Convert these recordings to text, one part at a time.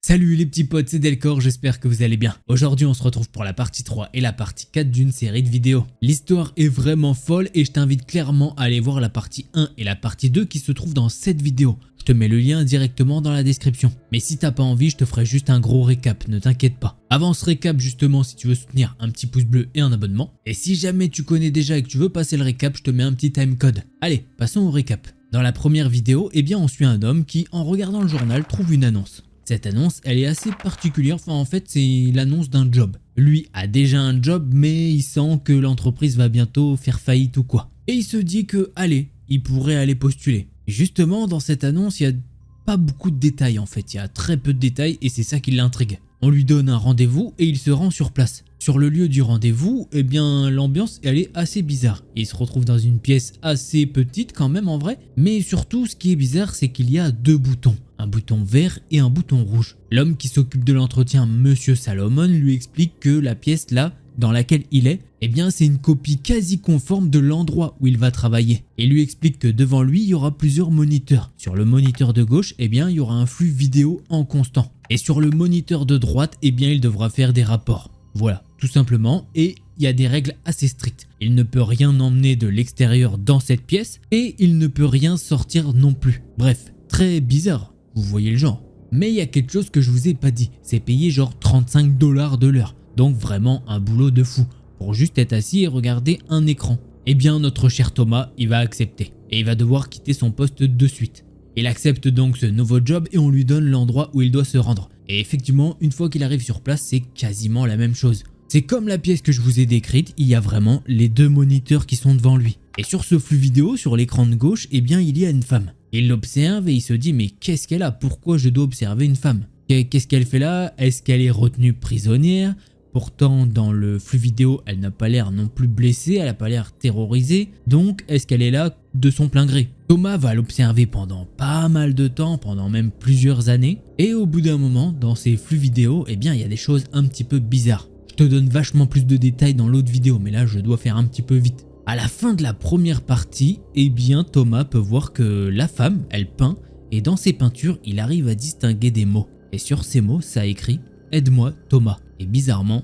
Salut les petits potes, c'est Delcor, j'espère que vous allez bien. Aujourd'hui on se retrouve pour la partie 3 et la partie 4 d'une série de vidéos. L'histoire est vraiment folle et je t'invite clairement à aller voir la partie 1 et la partie 2 qui se trouvent dans cette vidéo. Je te mets le lien directement dans la description. Mais si t'as pas envie, je te ferai juste un gros récap, ne t'inquiète pas. Avant ce récap justement, si tu veux soutenir, un petit pouce bleu et un abonnement. Et si jamais tu connais déjà et que tu veux passer le récap, je te mets un petit timecode. Allez, passons au récap. Dans la première vidéo, on suit un homme qui, en regardant le journal, trouve une annonce. Cette annonce, elle est assez particulière, en fait c'est l'annonce d'un job. Lui a déjà un job, mais il sent que l'entreprise va bientôt faire faillite ou quoi. Et il se dit que, allez, il pourrait aller postuler. Et justement, dans cette annonce, il n'y a pas beaucoup de détails en fait, il y a très peu de détails et c'est ça qui l'intrigue. On lui donne un rendez-vous et il se rend sur place. Sur le lieu du rendez-vous, l'ambiance elle est assez bizarre. Il se retrouve dans une pièce assez petite quand même en vrai, mais surtout ce qui est bizarre c'est qu'il y a deux boutons. Un bouton vert et un bouton rouge. L'homme qui s'occupe de l'entretien, Monsieur Salomon, lui explique que la pièce là, dans laquelle il est, c'est une copie quasi conforme de l'endroit où il va travailler. Et lui explique que devant lui, il y aura plusieurs moniteurs. Sur le moniteur de gauche, il y aura un flux vidéo en constant. Et sur le moniteur de droite, il devra faire des rapports. Voilà, tout simplement. Et il y a des règles assez strictes. Il ne peut rien emmener de l'extérieur dans cette pièce et il ne peut rien sortir non plus. Bref, très bizarre. Vous voyez le genre. Mais il y a quelque chose que je vous ai pas dit. C'est payé genre 35 $ de l'heure. Donc vraiment un boulot de fou. Pour juste être assis et regarder un écran. Notre cher Thomas, il va accepter. Et il va devoir quitter son poste de suite. Il accepte donc ce nouveau job et on lui donne l'endroit où il doit se rendre. Et effectivement, une fois qu'il arrive sur place, c'est quasiment la même chose. C'est comme la pièce que je vous ai décrite, il y a vraiment les deux moniteurs qui sont devant lui. Et sur ce flux vidéo, sur l'écran de gauche, il y a une femme. Il l'observe et il se dit mais qu'est-ce qu'elle a? Pourquoi je dois observer une femme? Qu'est-ce qu'elle fait là? Est-ce qu'elle est retenue prisonnière? Pourtant dans le flux vidéo elle n'a pas l'air non plus blessée, elle n'a pas l'air terrorisée. Donc est-ce qu'elle est là de son plein gré? Thomas va l'observer pendant pas mal de temps, pendant même plusieurs années. Et au bout d'un moment dans ces flux vidéo il y a des choses un petit peu bizarres. Je te donne vachement plus de détails dans l'autre vidéo mais là je dois faire un petit peu vite. À la fin de la première partie, Thomas peut voir que la femme, elle peint et dans ses peintures, il arrive à distinguer des mots. Et sur ces mots, ça écrit « Aide-moi Thomas ». Et bizarrement,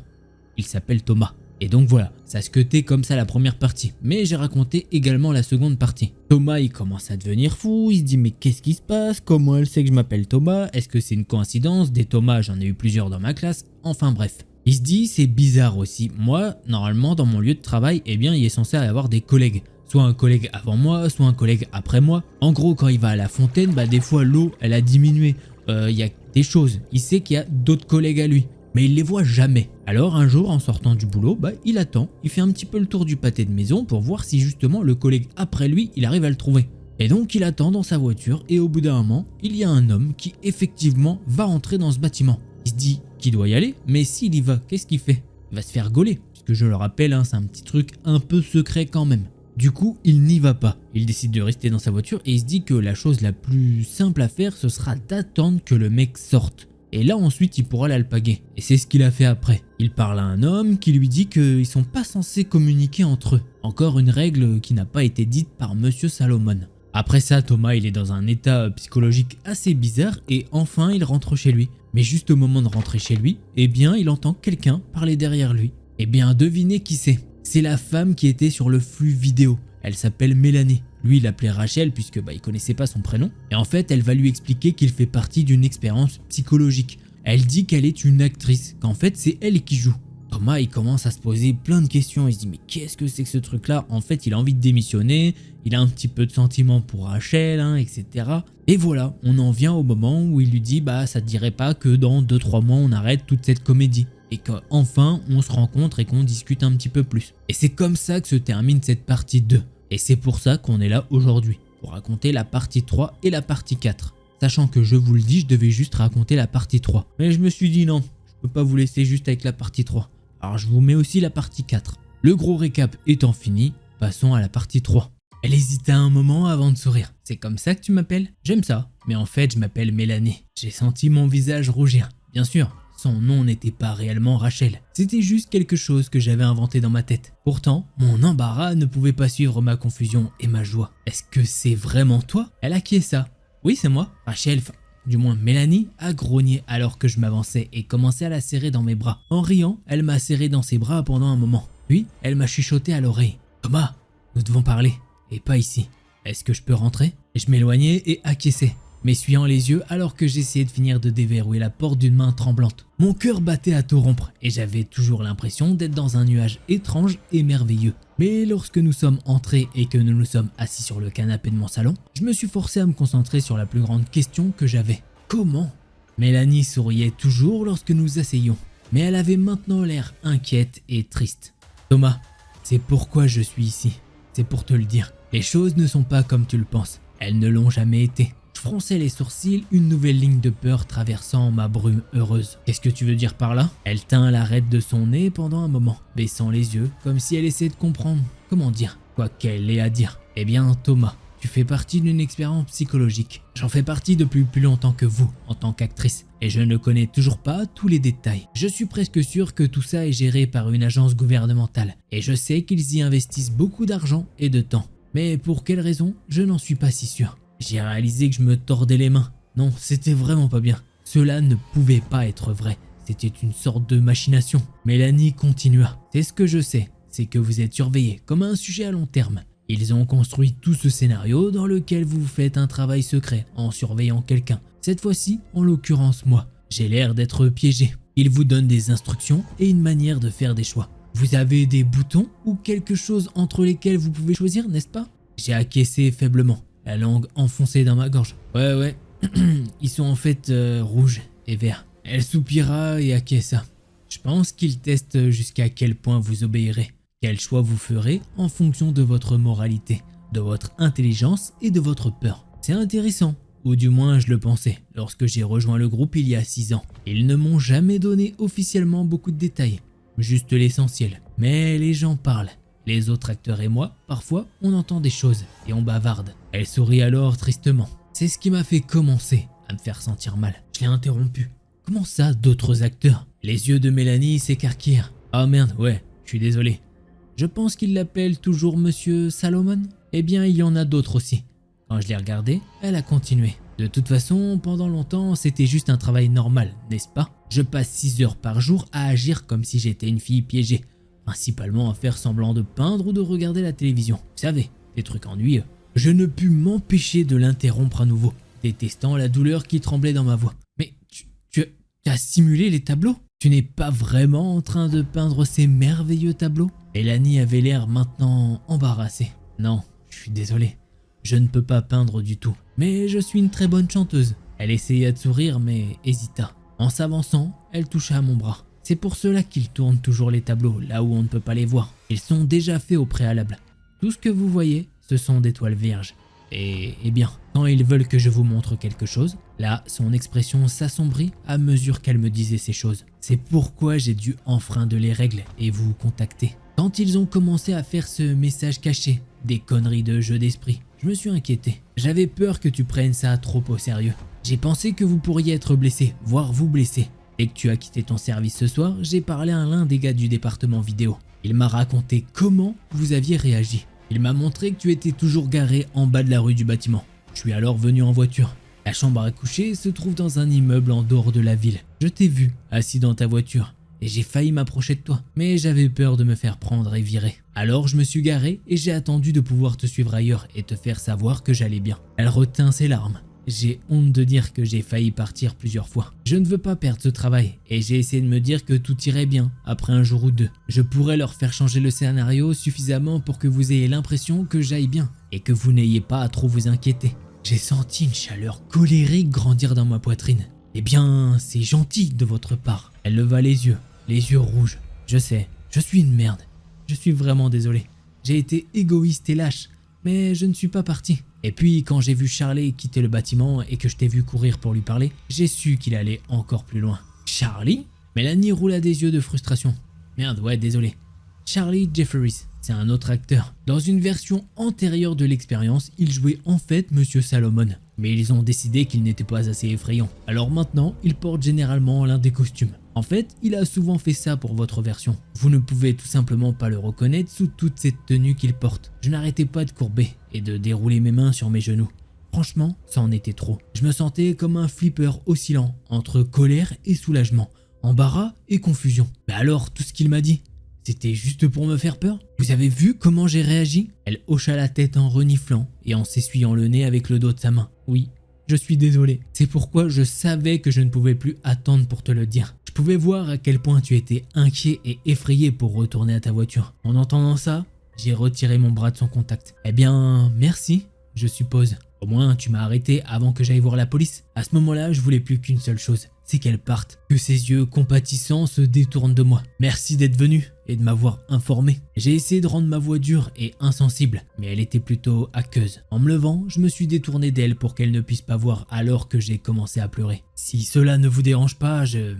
il s'appelle Thomas. Et donc voilà, ça se cutait comme ça la première partie. Mais j'ai raconté également la seconde partie. Thomas, il commence à devenir fou, il se dit « Mais qu'est-ce qui se passe? Comment elle sait que je m'appelle Thomas? Est-ce que c'est une coïncidence? Des Thomas, j'en ai eu plusieurs dans ma classe. » Enfin bref. Il se dit c'est bizarre aussi, moi normalement dans mon lieu de travail il est censé y avoir des collègues. Soit un collègue avant moi, soit un collègue après moi. En gros quand il va à la fontaine, des fois l'eau elle a diminué. Il y a des choses, il sait qu'il y a d'autres collègues à lui. Mais il les voit jamais. Alors un jour en sortant du boulot, il attend, il fait un petit peu le tour du pâté de maison pour voir si justement le collègue après lui il arrive à le trouver. Et donc il attend dans sa voiture et au bout d'un moment, il y a un homme qui effectivement va entrer dans ce bâtiment. Il se dit qu'il doit y aller, mais s'il y va, qu'est-ce qu'il fait? Il va se faire gauler, puisque je le rappelle, c'est un petit truc un peu secret quand même. Du coup, il n'y va pas. Il décide de rester dans sa voiture et il se dit que la chose la plus simple à faire, ce sera d'attendre que le mec sorte. Et là ensuite, il pourra l'alpaguer. Et c'est ce qu'il a fait après. Il parle à un homme qui lui dit qu'ils sont pas censés communiquer entre eux. Encore une règle qui n'a pas été dite par Monsieur Salomon. Après ça, Thomas il est dans un état psychologique assez bizarre et enfin il rentre chez lui. Mais juste au moment de rentrer chez lui, il entend quelqu'un parler derrière lui. Devinez qui c'est. C'est la femme qui était sur le flux vidéo. Elle s'appelle Mélanie. Lui il l'appelait Rachel puisque il connaissait pas son prénom. Et en fait elle va lui expliquer qu'il fait partie d'une expérience psychologique. Elle dit qu'elle est une actrice, qu'en fait c'est elle qui joue. Thomas il commence à se poser plein de questions, il se dit mais qu'est-ce que c'est que ce truc là? En fait il a envie de démissionner, il a un petit peu de sentiments pour Rachel, etc. Et voilà, on en vient au moment où il lui dit ça te dirait pas que dans 2-3 mois on arrête toute cette comédie et qu'enfin on se rencontre et qu'on discute un petit peu plus. Et c'est comme ça que se termine cette partie 2. Et c'est pour ça qu'on est là aujourd'hui, pour raconter la partie 3 et la partie 4. Sachant que je vous le dis, je devais juste raconter la partie 3. Mais je me suis dit non, je peux pas vous laisser juste avec la partie 3. Alors je vous mets aussi la partie 4. Le gros récap étant fini, passons à la partie 3. Elle hésita un moment avant de sourire. C'est comme ça que tu m'appelles? J'aime ça. Mais en fait je m'appelle Mélanie. J'ai senti mon visage rougir. Bien sûr, son nom n'était pas réellement Rachel. C'était juste quelque chose que j'avais inventé dans ma tête. Pourtant, mon embarras ne pouvait pas suivre ma confusion et ma joie. Est-ce que c'est vraiment toi? Elle a qui est ça? Oui c'est moi. Rachel, du moins Mélanie, a grogné alors que je m'avançais et commençait à la serrer dans mes bras. En riant, elle m'a serré dans ses bras pendant un moment. Puis, elle m'a chuchoté à l'oreille. « Thomas, nous devons parler, et pas ici. Est-ce que je peux rentrer ?» Je m'éloignais et acquiesçais, m'essuyant les yeux alors que j'essayais de finir de déverrouiller la porte d'une main tremblante. Mon cœur battait à tout rompre et j'avais toujours l'impression d'être dans un nuage étrange et merveilleux. Mais lorsque nous sommes entrés et que nous nous sommes assis sur le canapé de mon salon, je me suis forcé à me concentrer sur la plus grande question que j'avais. Comment ? Mélanie souriait toujours lorsque nous asseyions, mais elle avait maintenant l'air inquiète et triste. « Thomas, c'est pourquoi je suis ici. C'est pour te le dire. Les choses ne sont pas comme tu le penses. Elles ne l'ont jamais été. » Je fronçais les sourcils, une nouvelle ligne de peur traversant ma brume heureuse. « Qu'est-ce que tu veux dire par là ?» Elle tint l'arête de son nez pendant un moment, baissant les yeux, comme si elle essayait de comprendre. Comment dire quoi qu'elle ait à dire. « Eh bien, Thomas, tu fais partie d'une expérience psychologique. J'en fais partie depuis plus longtemps que vous, en tant qu'actrice. Et je ne connais toujours pas tous les détails. Je suis presque sûr que tout ça est géré par une agence gouvernementale. Et je sais qu'ils y investissent beaucoup d'argent et de temps. Mais pour quelle raison, je n'en suis pas si sûr. J'ai réalisé que je me tordais les mains. Non, c'était vraiment pas bien. Cela ne pouvait pas être vrai. C'était une sorte de machination. Mélanie continua. C'est ce que je sais, c'est que vous êtes surveillé comme un sujet à long terme. Ils ont construit tout ce scénario dans lequel vous faites un travail secret en surveillant quelqu'un. Cette fois-ci, en l'occurrence moi. J'ai l'air d'être piégé. Ils vous donnent des instructions et une manière de faire des choix. Vous avez des boutons ou quelque chose entre lesquels vous pouvez choisir, n'est-ce pas? J'ai acquiescé faiblement, la langue enfoncée dans ma gorge. Ouais, ils sont en fait rouges et verts. Elle soupira et acquiesça. Je pense qu'ils testent jusqu'à quel point vous obéirez, quel choix vous ferez en fonction de votre moralité, de votre intelligence et de votre peur. C'est intéressant, ou du moins je le pensais, lorsque j'ai rejoint le groupe il y a 6 ans. Ils ne m'ont jamais donné officiellement beaucoup de détails, juste l'essentiel. Mais les gens parlent. Les autres acteurs et moi, parfois, on entend des choses et on bavarde. Elle sourit alors tristement. C'est ce qui m'a fait commencer à me faire sentir mal. Je l'ai interrompu. Comment ça, d'autres acteurs? Les yeux de Mélanie s'écarquillèrent. Ah merde, ouais, je suis désolé. Je pense qu'il l'appelle toujours Monsieur Salomon. Eh bien, il y en a d'autres aussi. Quand je l'ai regardée, elle a continué. De toute façon, pendant longtemps, c'était juste un travail normal, n'est-ce pas? Je passe 6 heures par jour à agir comme si j'étais une fille piégée. Principalement à faire semblant de peindre ou de regarder la télévision. Vous savez, des trucs ennuyeux. Je ne pus m'empêcher de l'interrompre à nouveau, détestant la douleur qui tremblait dans ma voix. Mais tu as simulé les tableaux? Tu n'es pas vraiment en train de peindre ces merveilleux tableaux? Mélanie avait l'air maintenant embarrassée. Non, je suis désolé. Je ne peux pas peindre du tout. Mais je suis une très bonne chanteuse. Elle essaya de sourire mais hésita. En s'avançant, elle toucha à mon bras. C'est pour cela qu'ils tournent toujours les tableaux là où on ne peut pas les voir. Ils sont déjà faits au préalable. Tout ce que vous voyez, ce sont des toiles vierges. Et bien, quand ils veulent que je vous montre quelque chose, là, son expression s'assombrit à mesure qu'elle me disait ces choses. C'est pourquoi j'ai dû enfreindre les règles et vous contacter. Quand ils ont commencé à faire ce message caché, des conneries de jeu d'esprit, je me suis inquiété. J'avais peur que tu prennes ça trop au sérieux. J'ai pensé que vous pourriez être blessé, voire vous blesser. Dès que tu as quitté ton service ce soir, j'ai parlé à l'un des gars du département vidéo. Il m'a raconté comment vous aviez réagi. Il m'a montré que tu étais toujours garé en bas de la rue du bâtiment. Je suis alors venu en voiture. La chambre à coucher se trouve dans un immeuble en dehors de la ville. Je t'ai vu, assis dans ta voiture, et j'ai failli m'approcher de toi. Mais j'avais peur de me faire prendre et virer. Alors je me suis garé et j'ai attendu de pouvoir te suivre ailleurs et te faire savoir que j'allais bien. Elle retint ses larmes. J'ai honte de dire que j'ai failli partir plusieurs fois. Je ne veux pas perdre ce travail et j'ai essayé de me dire que tout irait bien après un jour ou deux. Je pourrais leur faire changer le scénario suffisamment pour que vous ayez l'impression que j'aille bien et que vous n'ayez pas à trop vous inquiéter. J'ai senti une chaleur colérique grandir dans ma poitrine. Eh bien, c'est gentil de votre part. Elle leva les yeux rouges. Je sais, je suis une merde. Je suis vraiment désolé. J'ai été égoïste et lâche, mais je ne suis pas parti. Et puis quand j'ai vu Charlie quitter le bâtiment et que je t'ai vu courir pour lui parler, j'ai su qu'il allait encore plus loin. Charlie? Mélanie roula des yeux de frustration. Merde, ouais, désolé. Charlie Jefferies, c'est un autre acteur. Dans une version antérieure de l'expérience, il jouait en fait Monsieur Salomon. Mais ils ont décidé qu'il n'était pas assez effrayant. Alors maintenant, il porte généralement l'un des costumes. En fait, il a souvent fait ça pour votre version. Vous ne pouvez tout simplement pas le reconnaître sous toute cette tenue qu'il porte. Je n'arrêtais pas de courber et de dérouler mes mains sur mes genoux. Franchement, ça en était trop. Je me sentais comme un flipper oscillant entre colère et soulagement, embarras et confusion. Mais alors, tout ce qu'il m'a dit, c'était juste pour me faire peur? Vous avez vu comment j'ai réagi? Elle hocha la tête en reniflant et en s'essuyant le nez avec le dos de sa main. Oui, je suis désolé. C'est pourquoi je savais que je ne pouvais plus attendre pour te le dire. Je pouvais voir à quel point tu étais inquiet et effrayé pour retourner à ta voiture. En entendant ça, j'ai retiré mon bras de son contact. Eh bien, merci, je suppose. Au moins, tu m'as arrêté avant que j'aille voir la police. À ce moment-là, je voulais plus qu'une seule chose, c'est qu'elle parte, que ses yeux compatissants se détournent de moi. Merci d'être venu et de m'avoir informé. J'ai essayé de rendre ma voix dure et insensible, mais elle était plutôt aqueuse. En me levant, je me suis détourné d'elle pour qu'elle ne puisse pas voir alors que j'ai commencé à pleurer. Si cela ne vous dérange pas, j'ai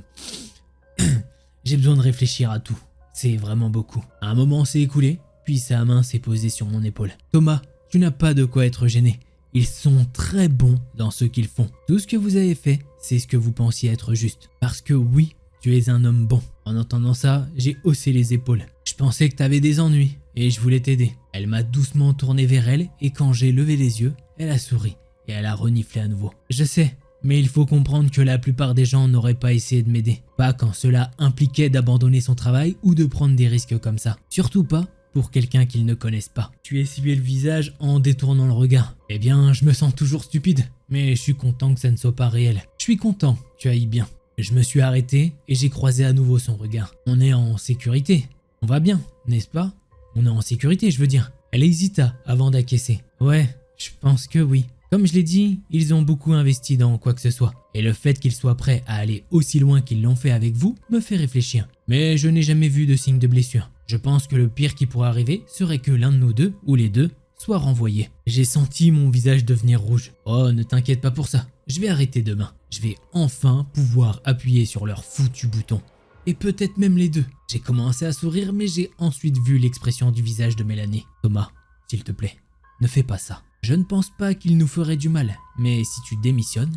besoin de réfléchir à tout. C'est vraiment beaucoup. Un moment s'est écoulé, puis sa main s'est posée sur mon épaule. Thomas, tu n'as pas de quoi être gêné. Ils sont très bons dans ce qu'ils font. Tout ce que vous avez fait, c'est ce que vous pensiez être juste. Parce que oui, tu es un homme bon. En entendant ça, j'ai haussé les épaules. Je pensais que tu avais des ennuis et je voulais t'aider. Elle m'a doucement tourné vers elle et quand j'ai levé les yeux, elle a souri et elle a reniflé à nouveau. Je sais, mais il faut comprendre que la plupart des gens n'auraient pas essayé de m'aider. Pas quand cela impliquait d'abandonner son travail ou de prendre des risques comme ça. Surtout pas pour quelqu'un qu'ils ne connaissent pas. Tu essuyais le visage en détournant le regard. Eh bien, je me sens toujours stupide, mais je suis content que ça ne soit pas réel. Je suis content, tu ailles bien. Je me suis arrêté et j'ai croisé à nouveau son regard. On est en sécurité. On va bien, n'est-ce pas? On est en sécurité, je veux dire. Elle hésita avant d'acquiescer. Ouais, je pense que oui. Comme je l'ai dit, ils ont beaucoup investi dans quoi que ce soit. Et le fait qu'ils soient prêts à aller aussi loin qu'ils l'ont fait avec vous me fait réfléchir. Mais je n'ai jamais vu de signe de blessure. Je pense que le pire qui pourrait arriver serait que l'un de nous deux, ou les deux, soit renvoyé. J'ai senti mon visage devenir rouge. Oh, ne t'inquiète pas pour ça. Je vais arrêter demain. Je vais enfin pouvoir appuyer sur leur foutu bouton. Et peut-être même les deux. J'ai commencé à sourire, mais j'ai ensuite vu l'expression du visage de Mélanie. Thomas, s'il te plaît, ne fais pas ça. Je ne pense pas qu'il nous ferait du mal, mais si tu démissionnes,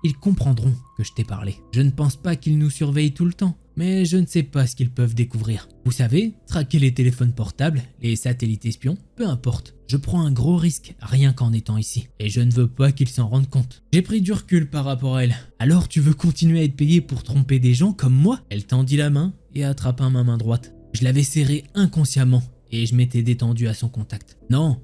ils comprendront que je t'ai parlé. Je ne pense pas qu'ils nous surveillent tout le temps, mais je ne sais pas ce qu'ils peuvent découvrir. Vous savez, traquer les téléphones portables, les satellites espions, peu importe. Je prends un gros risque rien qu'en étant ici, et je ne veux pas qu'ils s'en rendent compte. J'ai pris du recul par rapport à elle. Alors tu veux continuer à être payé pour tromper des gens comme moi? Elle tendit la main et attrapa ma main droite. Je l'avais serrée inconsciemment et je m'étais détendu à son contact. Non,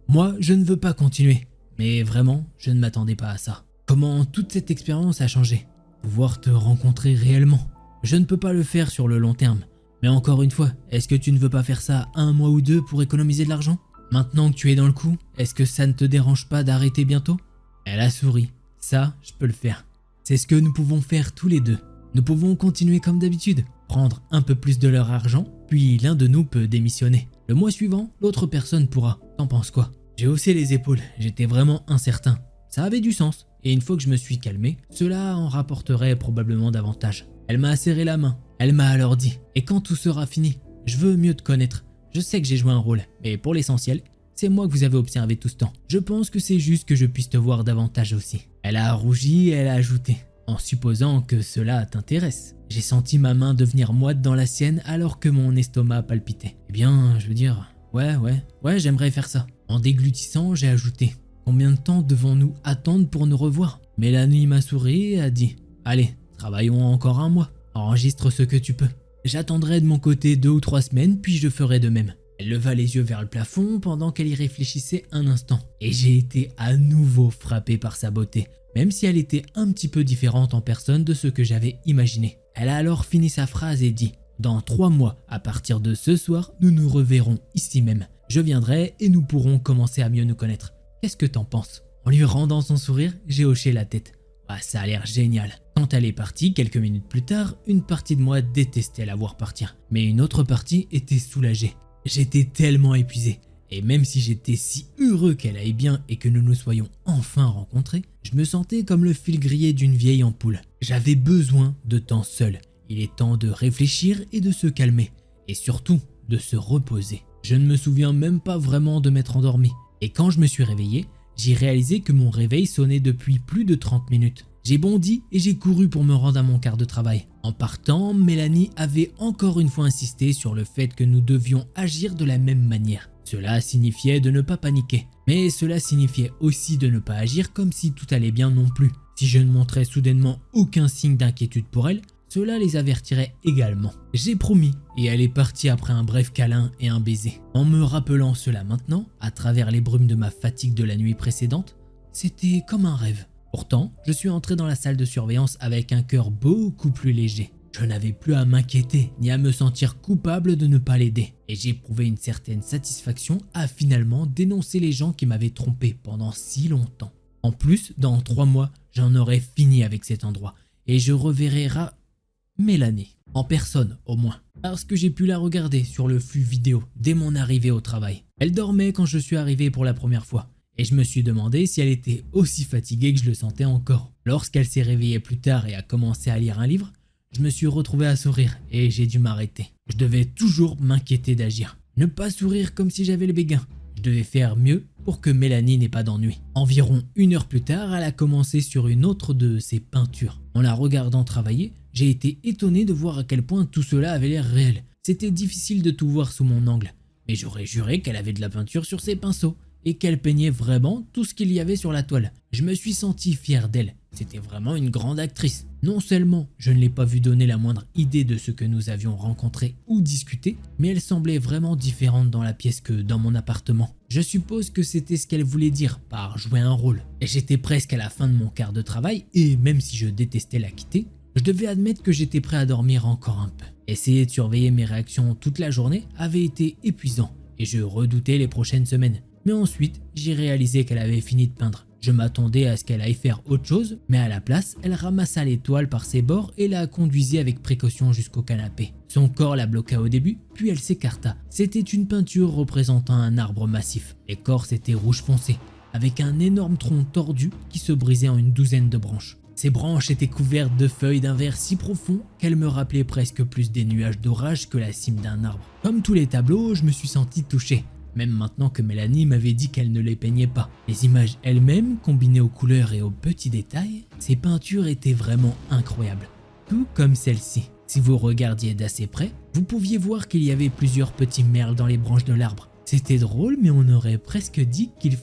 moi, je ne veux pas continuer. Mais vraiment, je ne m'attendais pas à ça. Comment toute cette expérience a changé? Pouvoir te rencontrer réellement. Je ne peux pas le faire sur le long terme. Mais encore une fois, est-ce que tu ne veux pas faire ça 1 mois ou 2 pour économiser de l'argent? Maintenant que tu es dans le coup, est-ce que ça ne te dérange pas d'arrêter bientôt? Elle a souri. Ça, je peux le faire. C'est ce que nous pouvons faire tous les deux. Nous pouvons continuer comme d'habitude. Prendre un peu plus de leur argent, puis l'un de nous peut démissionner. Le mois suivant, l'autre personne pourra. T'en penses quoi? J'ai haussé les épaules, j'étais vraiment incertain. Ça avait du sens, et une fois que je me suis calmé, cela en rapporterait probablement davantage. Elle m'a serré la main, elle m'a alors dit « Et quand tout sera fini, je veux mieux te connaître. Je sais que j'ai joué un rôle, mais pour l'essentiel, c'est moi que vous avez observé tout ce temps. Je pense que c'est juste que je puisse te voir davantage aussi. » Elle a rougi et elle a ajouté « En supposant que cela t'intéresse. » J'ai senti ma main devenir moite dans la sienne alors que mon estomac palpitait. Eh bien, je veux dire, ouais, j'aimerais faire ça. En déglutissant, j'ai ajouté « Combien de temps devons-nous attendre pour nous revoir ?» Mélanie m'a souri et a dit « Allez, travaillons encore 1 mois. Enregistre ce que tu peux. J'attendrai de mon côté 2 ou 3 semaines, puis je ferai de même. » Elle leva les yeux vers le plafond pendant qu'elle y réfléchissait un instant. Et j'ai été à nouveau frappé par sa beauté, même si elle était un petit peu différente en personne de ce que j'avais imaginé. Elle a alors fini sa phrase et dit « Dans 3 mois, à partir de ce soir, nous nous reverrons ici même. Je viendrai et nous pourrons commencer à mieux nous connaître. Qu'est-ce que t'en penses ?» En lui rendant son sourire, j'ai hoché la tête. Ah, ça a l'air génial. Quand elle est partie, quelques minutes plus tard, une partie de moi détestait la voir partir. Mais une autre partie était soulagée. J'étais tellement épuisé. Et même si j'étais si heureux qu'elle aille bien et que nous nous soyons enfin rencontrés, je me sentais comme le fil grillé d'une vieille ampoule. J'avais besoin de temps seul. Il est temps de réfléchir et de se calmer. Et surtout, de se reposer. Je ne me souviens même pas vraiment de m'être endormi. Et quand je me suis réveillé, j'ai réalisé que mon réveil sonnait depuis plus de 30 minutes. J'ai bondi et j'ai couru pour me rendre à mon quart de travail. En partant, Mélanie avait encore une fois insisté sur le fait que nous devions agir de la même manière. Cela signifiait de ne pas paniquer, mais cela signifiait aussi de ne pas agir comme si tout allait bien non plus. Si je ne montrais soudainement aucun signe d'inquiétude pour elle, cela les avertirait également. J'ai promis et elle est partie après un bref câlin et un baiser. En me rappelant cela maintenant, à travers les brumes de ma fatigue de la nuit précédente, c'était comme un rêve. Pourtant, je suis entré dans la salle de surveillance avec un cœur beaucoup plus léger. Je n'avais plus à m'inquiéter ni à me sentir coupable de ne pas l'aider. Et j'éprouvais une certaine satisfaction à finalement dénoncer les gens qui m'avaient trompé pendant si longtemps. En plus, dans 3 mois, j'en aurais fini avec cet endroit et je reverrai Mélanie, en personne au moins, parce que j'ai pu la regarder sur le flux vidéo dès mon arrivée au travail. Elle dormait quand je suis arrivé pour la première fois, et je me suis demandé si elle était aussi fatiguée que je le sentais encore. Lorsqu'elle s'est réveillée plus tard et a commencé à lire un livre, je me suis retrouvé à sourire et j'ai dû m'arrêter. Je devais toujours m'inquiéter d'agir, ne pas sourire comme si j'avais le béguin. Je devais faire mieux pour que Mélanie n'ait pas d'ennui. Environ 1 heure plus tard, elle a commencé sur une autre de ses peintures. En la regardant travailler, j'ai été étonné de voir à quel point tout cela avait l'air réel. C'était difficile de tout voir sous mon angle, mais j'aurais juré qu'elle avait de la peinture sur ses pinceaux et qu'elle peignait vraiment tout ce qu'il y avait sur la toile. Je me suis senti fier d'elle. C'était vraiment une grande actrice. Non seulement je ne l'ai pas vu donner la moindre idée de ce que nous avions rencontré ou discuté, mais elle semblait vraiment différente dans la pièce que dans mon appartement. Je suppose que c'était ce qu'elle voulait dire par jouer un rôle. Et j'étais presque à la fin de mon quart de travail et même si je détestais la quitter, je devais admettre que j'étais prêt à dormir encore un peu. Essayer de surveiller mes réactions toute la journée avait été épuisant et je redoutais les prochaines semaines. Mais ensuite, j'ai réalisé qu'elle avait fini de peindre. Je m'attendais à ce qu'elle aille faire autre chose, mais à la place, elle ramassa les toiles par ses bords et la conduisit avec précaution jusqu'au canapé. Son corps la bloqua au début, puis elle s'écarta. C'était une peinture représentant un arbre massif. L'écorce était rouge foncé, avec un énorme tronc tordu qui se brisait en une douzaine de branches. Ces branches étaient couvertes de feuilles d'un vert si profond qu'elles me rappelaient presque plus des nuages d'orage que la cime d'un arbre. Comme tous les tableaux, je me suis senti touché. Même maintenant que Mélanie m'avait dit qu'elle ne les peignait pas. Les images elles-mêmes, combinées aux couleurs et aux petits détails, ces peintures étaient vraiment incroyables. Tout comme celle-ci. Si vous regardiez d'assez près, vous pouviez voir qu'il y avait plusieurs petits merles dans les branches de l'arbre. C'était drôle, mais on aurait presque dit qu'ils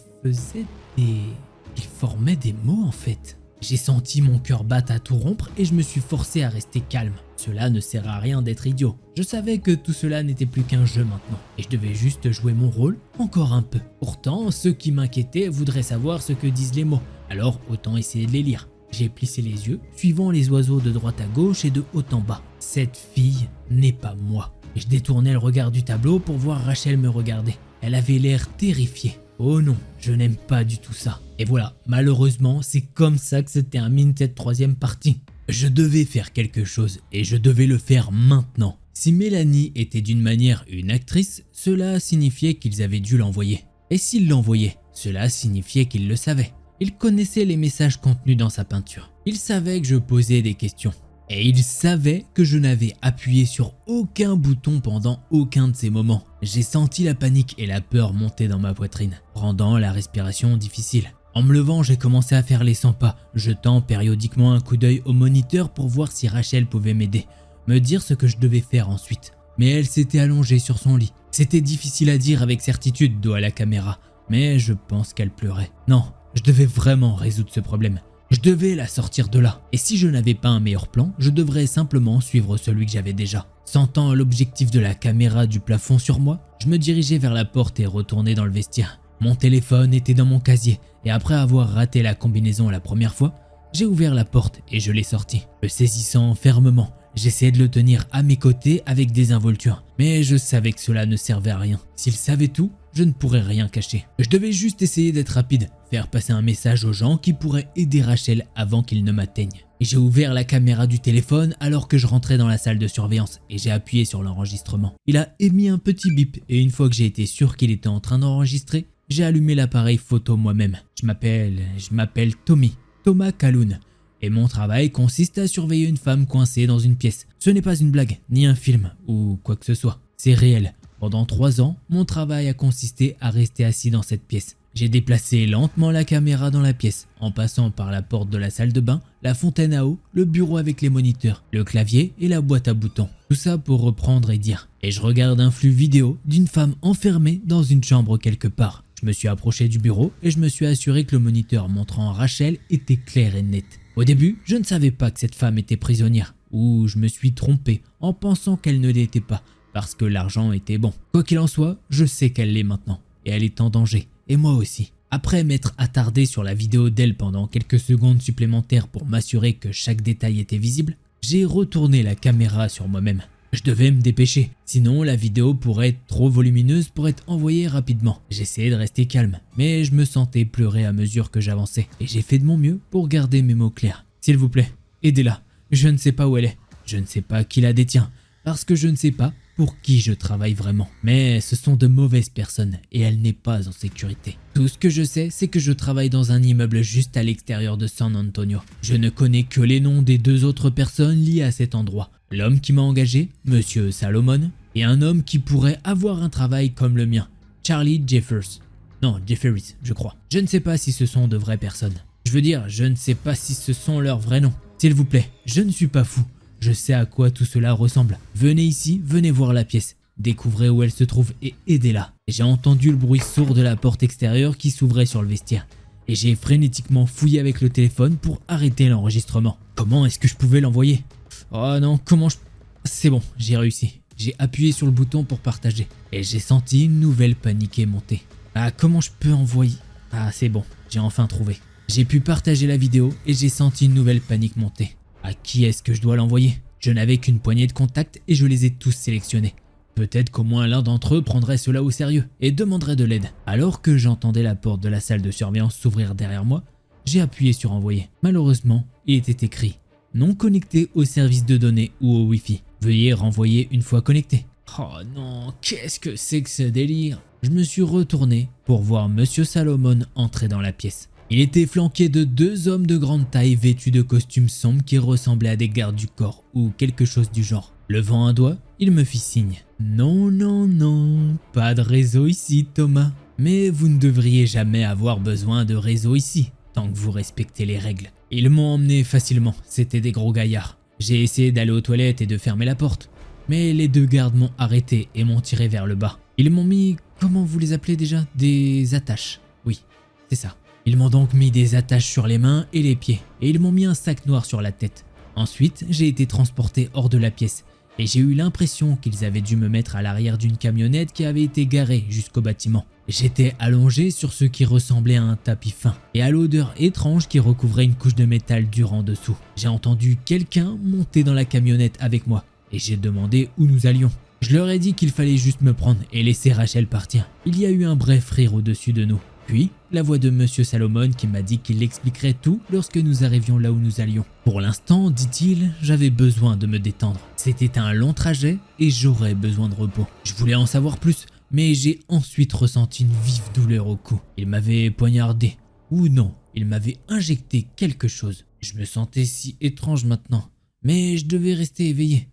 formaient des mots en fait. J'ai senti mon cœur battre à tout rompre et je me suis forcé à rester calme. Cela ne sert à rien d'être idiot. Je savais que tout cela n'était plus qu'un jeu maintenant et je devais juste jouer mon rôle encore un peu. Pourtant, ceux qui m'inquiétaient voudraient savoir ce que disent les mots, alors autant essayer de les lire. J'ai plissé les yeux, suivant les oiseaux de droite à gauche et de haut en bas. Cette fille n'est pas moi. Je détournais le regard du tableau pour voir Rachel me regarder. Elle avait l'air terrifiée. Oh non, je n'aime pas du tout ça. Et voilà, malheureusement, c'est comme ça que se termine cette 3e partie. Je devais faire quelque chose et je devais le faire maintenant. Si Mélanie était d'une manière une actrice, cela signifiait qu'ils avaient dû l'envoyer. Et s'ils l'envoyaient, cela signifiait qu'ils le savaient. Ils connaissaient les messages contenus dans sa peinture. Ils savaient que je posais des questions. Et ils savaient que je n'avais appuyé sur aucun bouton pendant aucun de ces moments. J'ai senti la panique et la peur monter dans ma poitrine, rendant la respiration difficile. En me levant, j'ai commencé à faire les 100 pas, jetant périodiquement un coup d'œil au moniteur pour voir si Rachel pouvait m'aider, me dire ce que je devais faire ensuite. Mais elle s'était allongée sur son lit. C'était difficile à dire avec certitude dos à la caméra, mais je pense qu'elle pleurait. Non, je devais vraiment résoudre ce problème. Je devais la sortir de là. Et si je n'avais pas un meilleur plan, je devrais simplement suivre celui que j'avais déjà. Sentant l'objectif de la caméra du plafond sur moi, je me dirigeais vers la porte et retournai dans le vestiaire. Mon téléphone était dans mon casier et après avoir raté la combinaison la première fois, j'ai ouvert la porte et je l'ai sorti. Le saisissant fermement, j'essayais de le tenir à mes côtés avec désinvolture. Mais je savais que cela ne servait à rien. S'il savait tout, je ne pourrais rien cacher. Je devais juste essayer d'être rapide, faire passer un message aux gens qui pourraient aider Rachel avant qu'ils ne m'atteignent. J'ai ouvert la caméra du téléphone alors que je rentrais dans la salle de surveillance et j'ai appuyé sur l'enregistrement. Il a émis un petit bip et une fois que j'ai été sûr qu'il était en train d'enregistrer, j'ai allumé l'appareil photo moi-même. Je m'appelle Thomas Calhoun. Et mon travail consiste à surveiller une femme coincée dans une pièce. Ce n'est pas une blague, ni un film, ou quoi que ce soit. C'est réel. Pendant 3 ans, mon travail a consisté à rester assis dans cette pièce. J'ai déplacé lentement la caméra dans la pièce, en passant par la porte de la salle de bain, la fontaine à eau, le bureau avec les moniteurs, le clavier et la boîte à boutons. Tout ça pour reprendre et dire. Et je regarde un flux vidéo d'une femme enfermée dans une chambre quelque part. Je me suis approché du bureau et je me suis assuré que le moniteur montrant Rachel était clair et net. Au début, je ne savais pas que cette femme était prisonnière. Ou je me suis trompé en pensant qu'elle ne l'était pas parce que l'argent était bon. Quoi qu'il en soit, je sais qu'elle l'est maintenant. Et elle est en danger. Et moi aussi. Après m'être attardé sur la vidéo d'elle pendant quelques secondes supplémentaires pour m'assurer que chaque détail était visible, j'ai retourné la caméra sur moi-même. Je devais me dépêcher, sinon la vidéo pourrait être trop volumineuse pour être envoyée rapidement. J'essayais de rester calme, mais je me sentais pleurer à mesure que j'avançais. Et j'ai fait de mon mieux pour garder mes mots clairs. S'il vous plaît, aidez-la. Je ne sais pas où elle est. Je ne sais pas qui la détient, parce que je ne sais pas pour qui je travaille vraiment. Mais ce sont de mauvaises personnes et elle n'est pas en sécurité. Tout ce que je sais, c'est que je travaille dans un immeuble juste à l'extérieur de San Antonio. Je ne connais que les noms des 2 autres personnes liées à cet endroit. L'homme qui m'a engagé, Monsieur Salomon, et un homme qui pourrait avoir un travail comme le mien, Charlie Jeffers. Non, Jefferies, je crois. Je ne sais pas si ce sont de vraies personnes. Je veux dire, je ne sais pas si ce sont leurs vrais noms. S'il vous plaît, je ne suis pas fou. Je sais à quoi tout cela ressemble. Venez ici, venez voir la pièce. Découvrez où elle se trouve et aidez-la. J'ai entendu le bruit sourd de la porte extérieure qui s'ouvrait sur le vestiaire. Et j'ai frénétiquement fouillé avec le téléphone pour arrêter l'enregistrement. Comment est-ce que je pouvais l'envoyer? Oh non, comment je... C'est bon, j'ai réussi. J'ai appuyé sur le bouton pour partager. Et j'ai senti une nouvelle panique monter. Ah, comment je peux envoyer? Ah, c'est bon, j'ai enfin trouvé. J'ai pu partager la vidéo et j'ai senti une nouvelle panique monter. À qui est-ce que je dois l'envoyer? Je n'avais qu'une poignée de contacts et je les ai tous sélectionnés. Peut-être qu'au moins l'un d'entre eux prendrait cela au sérieux et demanderait de l'aide. Alors que j'entendais la porte de la salle de surveillance s'ouvrir derrière moi, j'ai appuyé sur envoyer. Malheureusement, il était écrit « Non connecté au service de données ou au Wi-Fi. Veuillez renvoyer une fois connecté. » Oh non, qu'est-ce que c'est que ce délire? Je me suis retourné pour voir Monsieur Salomon entrer dans la pièce. Il était flanqué de 2 hommes de grande taille vêtus de costumes sombres qui ressemblaient à des gardes du corps ou quelque chose du genre. Levant un doigt, il me fit signe. Non, non, non, pas de réseau ici, Thomas. Mais vous ne devriez jamais avoir besoin de réseau ici, tant que vous respectez les règles. Ils m'ont emmené facilement, c'étaient des gros gaillards. J'ai essayé d'aller aux toilettes et de fermer la porte, mais les 2 gardes m'ont arrêté et m'ont tiré vers le bas. Ils m'ont mis, comment vous les appelez déjà? Des attaches. Oui, c'est ça. Ils m'ont donc mis des attaches sur les mains et les pieds, et ils m'ont mis un sac noir sur la tête. Ensuite, j'ai été transporté hors de la pièce, et j'ai eu l'impression qu'ils avaient dû me mettre à l'arrière d'une camionnette qui avait été garée jusqu'au bâtiment. J'étais allongé sur ce qui ressemblait à un tapis fin, et à l'odeur étrange qui recouvrait une couche de métal dur en dessous. J'ai entendu quelqu'un monter dans la camionnette avec moi, et j'ai demandé où nous allions. Je leur ai dit qu'il fallait juste me prendre et laisser Rachel partir. Il y a eu un bref rire au-dessus de nous. Puis, la voix de Monsieur Salomon qui m'a dit qu'il expliquerait tout lorsque nous arrivions là où nous allions. Pour l'instant, dit-il, j'avais besoin de me détendre. C'était un long trajet et j'aurais besoin de repos. Je voulais en savoir plus, mais j'ai ensuite ressenti une vive douleur au cou. Il m'avait poignardé. Ou non, il m'avait injecté quelque chose. Je me sentais si étrange maintenant. Mais je devais rester éveillé.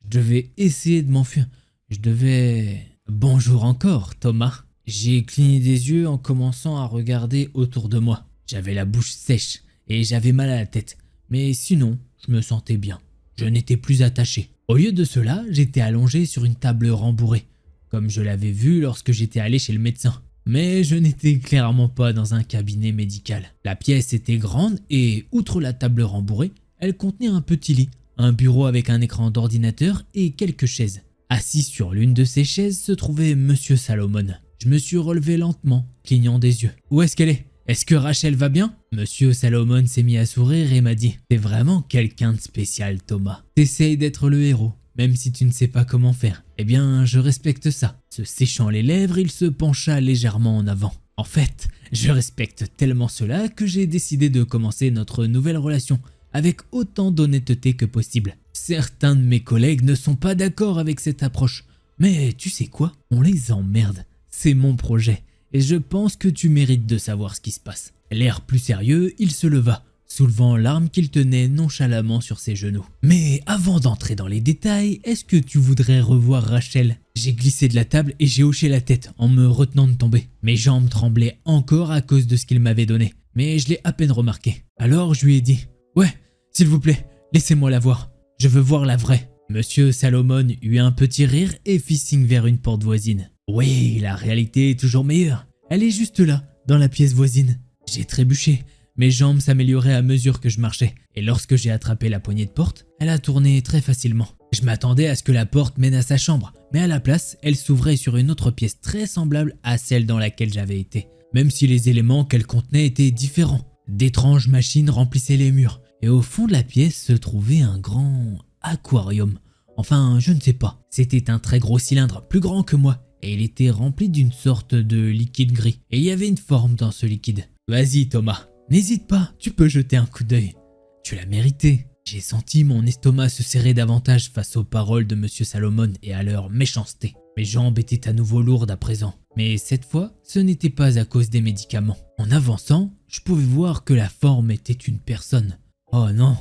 Je devais essayer de m'enfuir. Je devais... Bonjour encore, Thomas. J'ai cligné des yeux en commençant à regarder autour de moi. J'avais la bouche sèche et j'avais mal à la tête, mais sinon, je me sentais bien. Je n'étais plus attaché. Au lieu de cela, j'étais allongé sur une table rembourrée, comme je l'avais vu lorsque j'étais allé chez le médecin. Mais je n'étais clairement pas dans un cabinet médical. La pièce était grande et, outre la table rembourrée, elle contenait un petit lit, un bureau avec un écran d'ordinateur et quelques chaises. Assis sur l'une de ces chaises se trouvait Monsieur Salomon. Je me suis relevé lentement, clignant des yeux. Où est-ce qu'elle est? Est-ce que Rachel va bien? Monsieur Salomon s'est mis à sourire et m'a dit « T'es vraiment quelqu'un de spécial, Thomas. T'essayes d'être le héros, même si tu ne sais pas comment faire. Eh bien, je respecte ça. » Se séchant les lèvres, il se pencha légèrement en avant. En fait, je respecte tellement cela que j'ai décidé de commencer notre nouvelle relation avec autant d'honnêteté que possible. Certains de mes collègues ne sont pas d'accord avec cette approche, mais tu sais quoi? On les emmerde. C'est mon projet, et je pense que tu mérites de savoir ce qui se passe. L'air plus sérieux, il se leva, soulevant l'arme qu'il tenait nonchalamment sur ses genoux. Mais avant d'entrer dans les détails, est-ce que tu voudrais revoir Rachel? J'ai glissé de la table et j'ai hoché la tête en me retenant de tomber. Mes jambes tremblaient encore à cause de ce qu'il m'avait donné, mais je l'ai à peine remarqué. Alors je lui ai dit « Ouais, s'il vous plaît, laissez-moi la voir. Je veux voir la vraie. » Monsieur Salomon eut un petit rire et fit signe vers une porte voisine. Oui, la réalité est toujours meilleure. Elle est juste là, dans la pièce voisine. J'ai trébuché. Mes jambes s'amélioraient à mesure que je marchais, et lorsque j'ai attrapé la poignée de porte, elle a tourné très facilement. Je m'attendais à ce que la porte mène à sa chambre, mais à la place, elle s'ouvrait sur une autre pièce très semblable à celle dans laquelle j'avais été, même si les éléments qu'elle contenait étaient différents. D'étranges machines remplissaient les murs, et au fond de la pièce se trouvait un grand aquarium. Enfin, je ne sais pas. C'était un très gros cylindre, plus grand que moi, et il était rempli d'une sorte de liquide gris, et il y avait une forme dans ce liquide. Vas-y Thomas. N'hésite pas, tu peux jeter un coup d'œil. Tu l'as mérité. J'ai senti mon estomac se serrer davantage face aux paroles de Monsieur Salomon et à leur méchanceté. Mes jambes étaient à nouveau lourdes à présent, mais cette fois, ce n'était pas à cause des médicaments. En avançant, je pouvais voir que la forme était une personne. Oh non,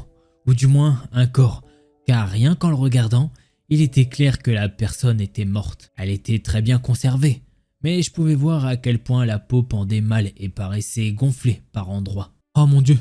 ou du moins un corps, car rien qu'en le regardant, il était clair que la personne était morte. Elle était très bien conservée. Mais je pouvais voir à quel point la peau pendait mal et paraissait gonflée par endroits. Oh mon Dieu,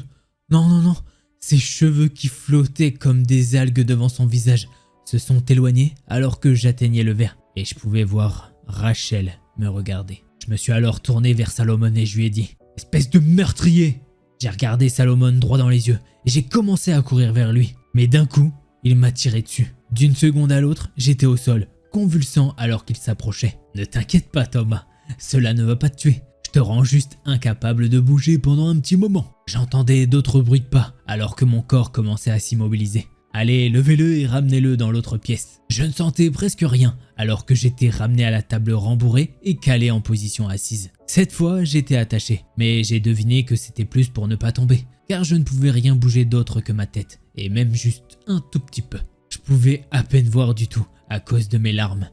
non, non, non, ses cheveux qui flottaient comme des algues devant son visage se sont éloignés alors que j'atteignais le verre et je pouvais voir Rachel me regarder. Je me suis alors tourné vers Salomon et je lui ai dit « Espèce de meurtrier !» J'ai regardé Salomon droit dans les yeux et j'ai commencé à courir vers lui. Mais d'un coup, il m'a tiré dessus. D'une seconde à l'autre, j'étais au sol, convulsant alors qu'il s'approchait. Ne t'inquiète pas Thomas, cela ne va pas te tuer. Je te rends juste incapable de bouger pendant un petit moment. J'entendais d'autres bruits de pas alors que mon corps commençait à s'immobiliser. Allez, levez-le et ramenez-le dans l'autre pièce. Je ne sentais presque rien alors que j'étais ramené à la table rembourrée et calé en position assise. Cette fois, j'étais attaché, mais j'ai deviné que c'était plus pour ne pas tomber, car je ne pouvais rien bouger d'autre que ma tête, et même juste un tout petit peu. Je pouvais à peine voir du tout à cause de mes larmes.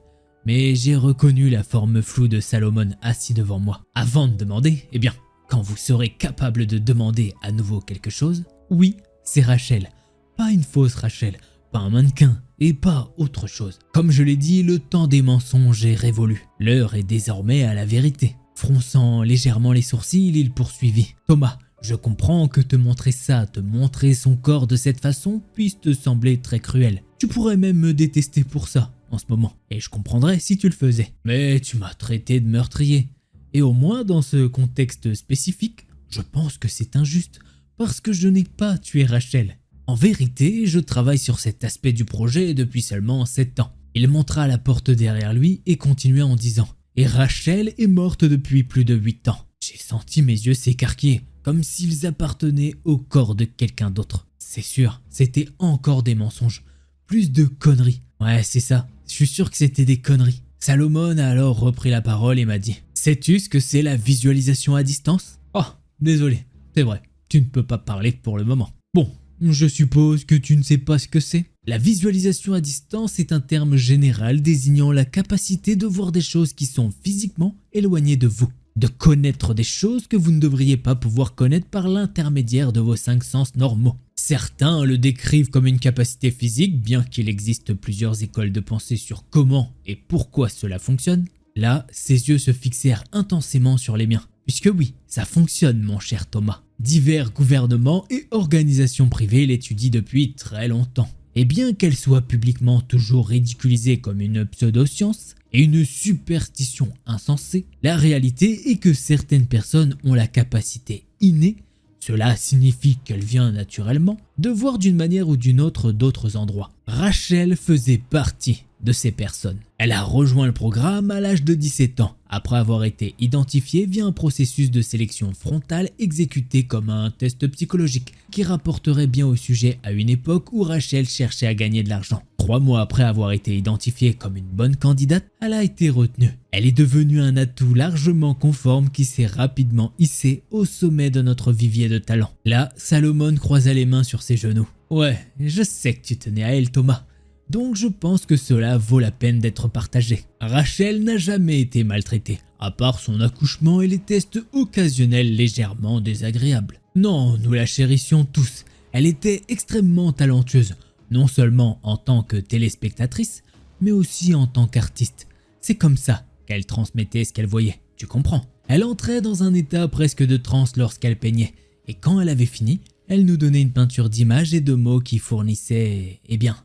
Mais j'ai reconnu la forme floue de Salomon assis devant moi. Avant de demander, eh bien, quand vous serez capable de demander à nouveau quelque chose, oui, c'est Rachel. Pas une fausse Rachel, pas un mannequin et pas autre chose. Comme je l'ai dit, le temps des mensonges est révolu. L'heure est désormais à la vérité. Fronçant légèrement les sourcils, il poursuivit. Thomas, je comprends que te montrer ça, te montrer son corps de cette façon puisse te sembler très cruel. Tu pourrais même me détester pour ça en ce moment, et je comprendrais si tu le faisais. Mais tu m'as traité de meurtrier. Et au moins dans ce contexte spécifique, je pense que c'est injuste, parce que je n'ai pas tué Rachel. En vérité, je travaille sur cet aspect du projet depuis seulement 7 ans. Il montra la porte derrière lui et continua en disant « Et Rachel est morte depuis plus de 8 ans. » J'ai senti mes yeux s'écarquiller, comme s'ils appartenaient au corps de quelqu'un d'autre. C'est sûr, c'était encore des mensonges. Plus de conneries. Ouais, c'est ça. Je suis sûr que c'était des conneries. Salomon a alors repris la parole et m'a dit « Sais-tu ce que c'est la visualisation à distance ?» Oh, désolé, c'est vrai, tu ne peux pas parler pour le moment. Bon, je suppose que tu ne sais pas ce que c'est. La visualisation à distance est un terme général désignant la capacité de voir des choses qui sont physiquement éloignées de vous. De connaître des choses que vous ne devriez pas pouvoir connaître par l'intermédiaire de vos 5 sens normaux. Certains le décrivent comme une capacité physique, bien qu'il existe plusieurs écoles de pensée sur comment et pourquoi cela fonctionne. Là, ses yeux se fixèrent intensément sur les miens. Puisque oui, ça fonctionne mon cher Thomas. Divers gouvernements et organisations privées l'étudient depuis très longtemps. Et bien qu'elle soit publiquement toujours ridiculisée comme une pseudo-science et une superstition insensée, la réalité est que certaines personnes ont la capacité innée, cela signifie qu'elle vient naturellement, de voir d'une manière ou d'une autre d'autres endroits. Rachel faisait partie de ces personnes. Elle a rejoint le programme à l'âge de 17 ans, après avoir été identifiée via un processus de sélection frontale exécuté comme un test psychologique qui rapporterait bien au sujet à une époque où Rachel cherchait à gagner de l'argent. 3 mois après avoir été identifiée comme une bonne candidate, elle a été retenue. Elle est devenue un atout largement conforme qui s'est rapidement hissé au sommet de notre vivier de talents. Là, Salomon croisa les mains sur ses genoux. Ouais, je sais que tu tenais à elle, Thomas. Donc je pense que cela vaut la peine d'être partagé. Rachel n'a jamais été maltraitée, à part son accouchement et les tests occasionnels légèrement désagréables. Non, nous la chérissions tous. Elle était extrêmement talentueuse, non seulement en tant que téléspectatrice, mais aussi en tant qu'artiste. C'est comme ça qu'elle transmettait ce qu'elle voyait, tu comprends. Elle entrait dans un état presque de transe lorsqu'elle peignait, et quand elle avait fini, elle nous donnait une peinture d'images et de mots qui fournissaient, eh bien,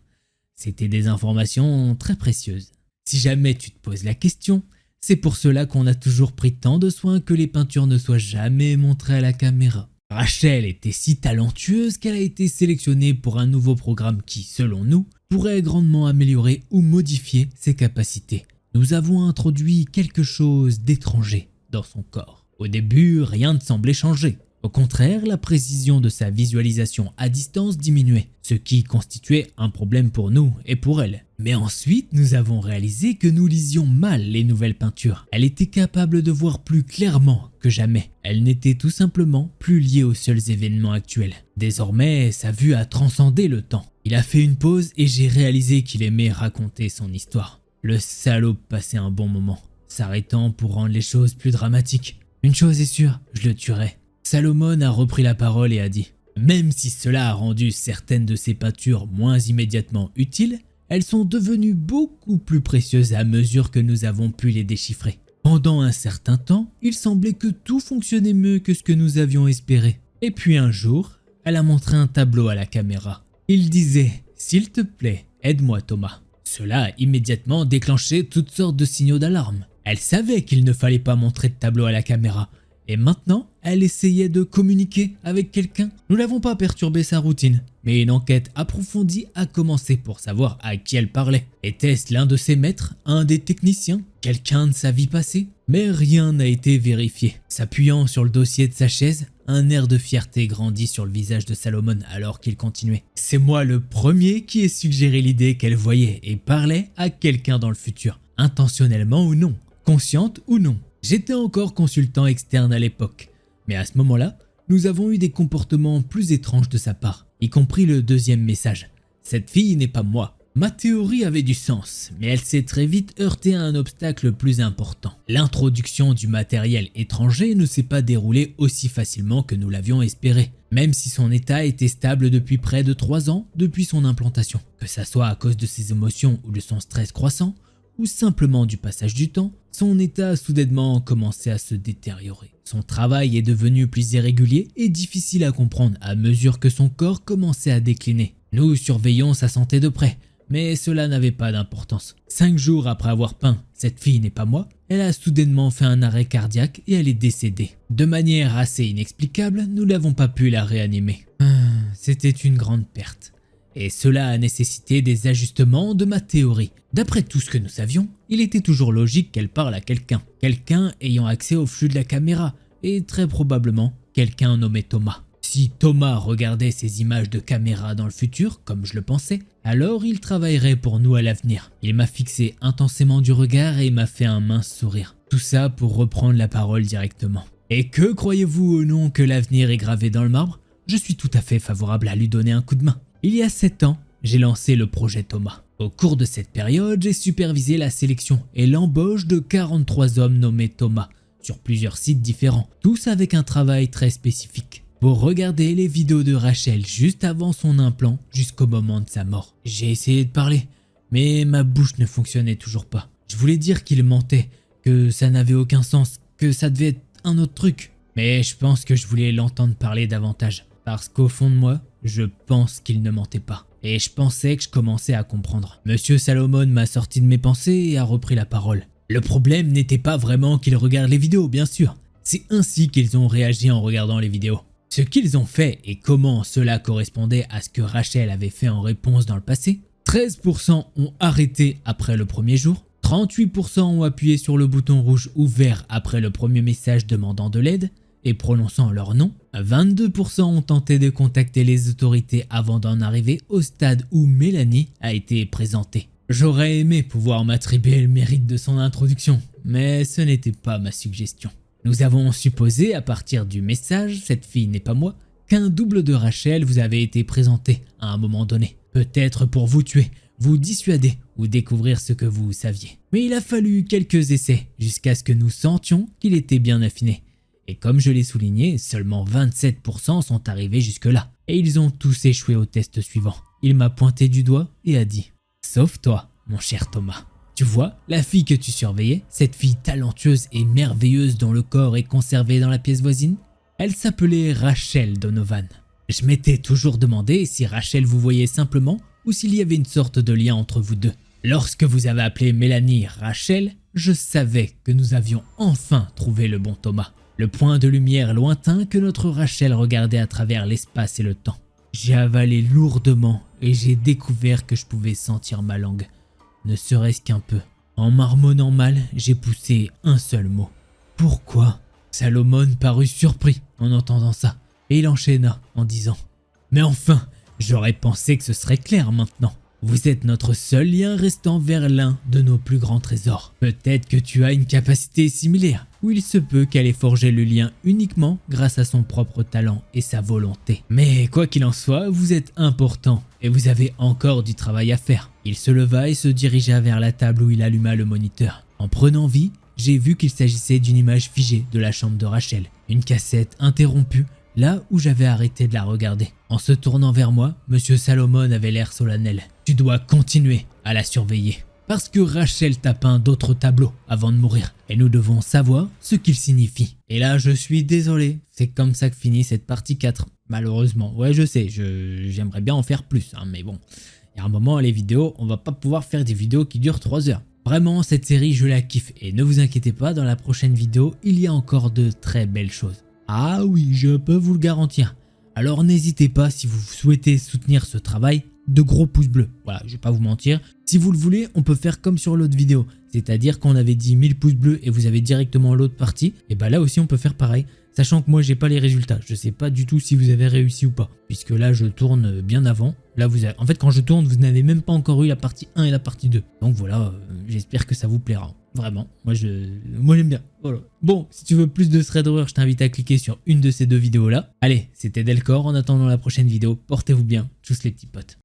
C'était des informations très précieuses. Si jamais tu te poses la question, c'est pour cela qu'on a toujours pris tant de soin que les peintures ne soient jamais montrées à la caméra. Rachel était si talentueuse qu'elle a été sélectionnée pour un nouveau programme qui, selon nous, pourrait grandement améliorer ou modifier ses capacités. Nous avons introduit quelque chose d'étranger dans son corps. Au début, rien ne semblait changer. Au contraire, la précision de sa visualisation à distance diminuait, ce qui constituait un problème pour nous et pour elle. Mais ensuite, nous avons réalisé que nous lisions mal les nouvelles peintures. Elle était capable de voir plus clairement que jamais. Elle n'était tout simplement plus liée aux seuls événements actuels. Désormais, sa vue a transcendé le temps. Il a fait une pause et j'ai réalisé qu'il aimait raconter son histoire. Le salaud passait un bon moment, s'arrêtant pour rendre les choses plus dramatiques. Une chose est sûre, je le tuerai. Salomon a repris la parole et a dit « Même si cela a rendu certaines de ces peintures moins immédiatement utiles, elles sont devenues beaucoup plus précieuses à mesure que nous avons pu les déchiffrer. Pendant un certain temps, il semblait que tout fonctionnait mieux que ce que nous avions espéré. Et puis un jour, elle a montré un tableau à la caméra. Il disait « S'il te plaît, aide-moi Thomas ». Cela a immédiatement déclenché toutes sortes de signaux d'alarme. Elle savait qu'il ne fallait pas montrer de tableau à la caméra. Et maintenant, elle essayait de communiquer avec quelqu'un. Nous n'avons pas perturbé sa routine, mais une enquête approfondie a commencé pour savoir à qui elle parlait. Était-ce l'un de ses maîtres, un des techniciens, quelqu'un de sa vie passée? Mais rien n'a été vérifié. S'appuyant sur le dossier de sa chaise, un air de fierté grandit sur le visage de Salomon alors qu'il continuait. C'est moi le premier qui ai suggéré l'idée qu'elle voyait et parlait à quelqu'un dans le futur, intentionnellement ou non, consciente ou non. J'étais encore consultant externe à l'époque, mais à ce moment-là, nous avons eu des comportements plus étranges de sa part, y compris le deuxième message. Cette fille n'est pas moi. Ma théorie avait du sens, mais elle s'est très vite heurtée à un obstacle plus important. L'introduction du matériel étranger ne s'est pas déroulée aussi facilement que nous l'avions espéré, même si son état était stable depuis près de 3 ans depuis son implantation. Que ça soit à cause de ses émotions ou de son stress croissant, ou simplement du passage du temps, son état a soudainement commencé à se détériorer. Son travail est devenu plus irrégulier et difficile à comprendre à mesure que son corps commençait à décliner. Nous surveillons sa santé de près, mais cela n'avait pas d'importance. 5 jours après avoir peint « Cette fille n'est pas moi », elle a soudainement fait un arrêt cardiaque et elle est décédée. De manière assez inexplicable, nous n'avons pas pu la réanimer. C'était une grande perte. Et cela a nécessité des ajustements de ma théorie. D'après tout ce que nous savions, il était toujours logique qu'elle parle à quelqu'un. Quelqu'un ayant accès au flux de la caméra, et très probablement quelqu'un nommé Thomas. Si Thomas regardait ces images de caméra dans le futur, comme je le pensais, alors il travaillerait pour nous à l'avenir. Il m'a fixé intensément du regard et m'a fait un mince sourire. Tout ça pour reprendre la parole directement. Et que croyez-vous ou non que l'avenir est gravé dans le marbre? Je suis tout à fait favorable à lui donner un coup de main. Il y a 7 ans, j'ai lancé le projet Thomas. Au cours de cette période, j'ai supervisé la sélection et l'embauche de 43 hommes nommés Thomas sur plusieurs sites différents, tous avec un travail très spécifique. Pour regarder les vidéos de Rachel juste avant son implant jusqu'au moment de sa mort. J'ai essayé de parler, mais ma bouche ne fonctionnait toujours pas. Je voulais dire qu'il mentait, que ça n'avait aucun sens, que ça devait être un autre truc. Mais je pense que je voulais l'entendre parler davantage, parce qu'au fond de moi, je pense qu'il ne mentait pas. Et je pensais que je commençais à comprendre. Monsieur Salomon m'a sorti de mes pensées et a repris la parole. Le problème n'était pas vraiment qu'ils regardent les vidéos, bien sûr. C'est ainsi qu'ils ont réagi en regardant les vidéos. Ce qu'ils ont fait et comment cela correspondait à ce que Rachel avait fait en réponse dans le passé, 13% ont arrêté après le premier jour, 38% ont appuyé sur le bouton rouge ou vert après le premier message demandant de l'aide et prononçant leur nom, 22% ont tenté de contacter les autorités avant d'en arriver au stade où Mélanie a été présentée. J'aurais aimé pouvoir m'attribuer le mérite de son introduction, mais ce n'était pas ma suggestion. Nous avons supposé à partir du message « Cette fille n'est pas moi » qu'un double de Rachel vous avait été présenté à un moment donné. Peut-être pour vous tuer, vous dissuader ou découvrir ce que vous saviez. Mais il a fallu quelques essais jusqu'à ce que nous sentions qu'il était bien affiné. Et comme je l'ai souligné, seulement 27% sont arrivés jusque-là. Et ils ont tous échoué au test suivant. Il m'a pointé du doigt et a dit « Sauf toi, mon cher Thomas. Tu vois, la fille que tu surveillais, cette fille talentueuse et merveilleuse dont le corps est conservé dans la pièce voisine, elle s'appelait Rachel Donovan. Je m'étais toujours demandé si Rachel vous voyait simplement ou s'il y avait une sorte de lien entre vous deux. Lorsque vous avez appelé Mélanie Rachel, je savais que nous avions enfin trouvé le bon Thomas. Le point de lumière lointain que notre Rachel regardait à travers l'espace et le temps. J'ai avalé lourdement et j'ai découvert que je pouvais sentir ma langue, ne serait-ce qu'un peu. En marmonnant mal, j'ai poussé un seul mot. Pourquoi ? Salomon parut surpris en entendant ça, et il enchaîna en disant « Mais enfin, j'aurais pensé que ce serait clair maintenant. Vous êtes notre seul lien restant vers l'un de nos plus grands trésors. Peut-être que tu as une capacité similaire, où il se peut qu'elle ait forgé le lien uniquement grâce à son propre talent et sa volonté. Mais quoi qu'il en soit, vous êtes important et vous avez encore du travail à faire. » Il se leva et se dirigea vers la table où il alluma le moniteur. En prenant vie, j'ai vu qu'il s'agissait d'une image figée de la chambre de Rachel, une cassette interrompue là où j'avais arrêté de la regarder. En se tournant vers moi, Monsieur Salomon avait l'air solennel. « Tu dois continuer à la surveiller. Parce que Rachel t'a peint d'autres tableaux avant de mourir. Et nous devons savoir ce qu'ils signifient. » Et là, je suis désolé. C'est comme ça que finit cette partie 4. Malheureusement. Ouais, je sais. J'aimerais bien en faire plus. Hein, mais bon, il y a un moment, les vidéos, on va pas pouvoir faire des vidéos qui durent 3 heures. Vraiment, cette série, je la kiffe. Et ne vous inquiétez pas, dans la prochaine vidéo, il y a encore de très belles choses. Ah oui, je peux vous le garantir. Alors n'hésitez pas, si vous souhaitez soutenir ce travail, de gros pouces bleus. Voilà, je vais pas vous mentir. Si vous le voulez, on peut faire comme sur l'autre vidéo. C'est-à-dire qu'on avait dit 1000 pouces bleus et vous avez directement l'autre partie. Et bah là aussi, on peut faire pareil. Sachant que moi, j'ai pas les résultats. Je sais pas du tout si vous avez réussi ou pas. Puisque là, je tourne bien avant. Là, vous avez... En fait, quand je tourne, vous n'avez même pas encore eu la partie 1 et la partie 2. Donc voilà, j'espère que ça vous plaira. Vraiment, moi j'aime bien. Voilà. Bon, si tu veux plus de thread horreur, je t'invite à cliquer sur une de ces deux vidéos là. Allez, c'était Delcor, en attendant la prochaine vidéo, portez-vous bien, tchuss les petits potes.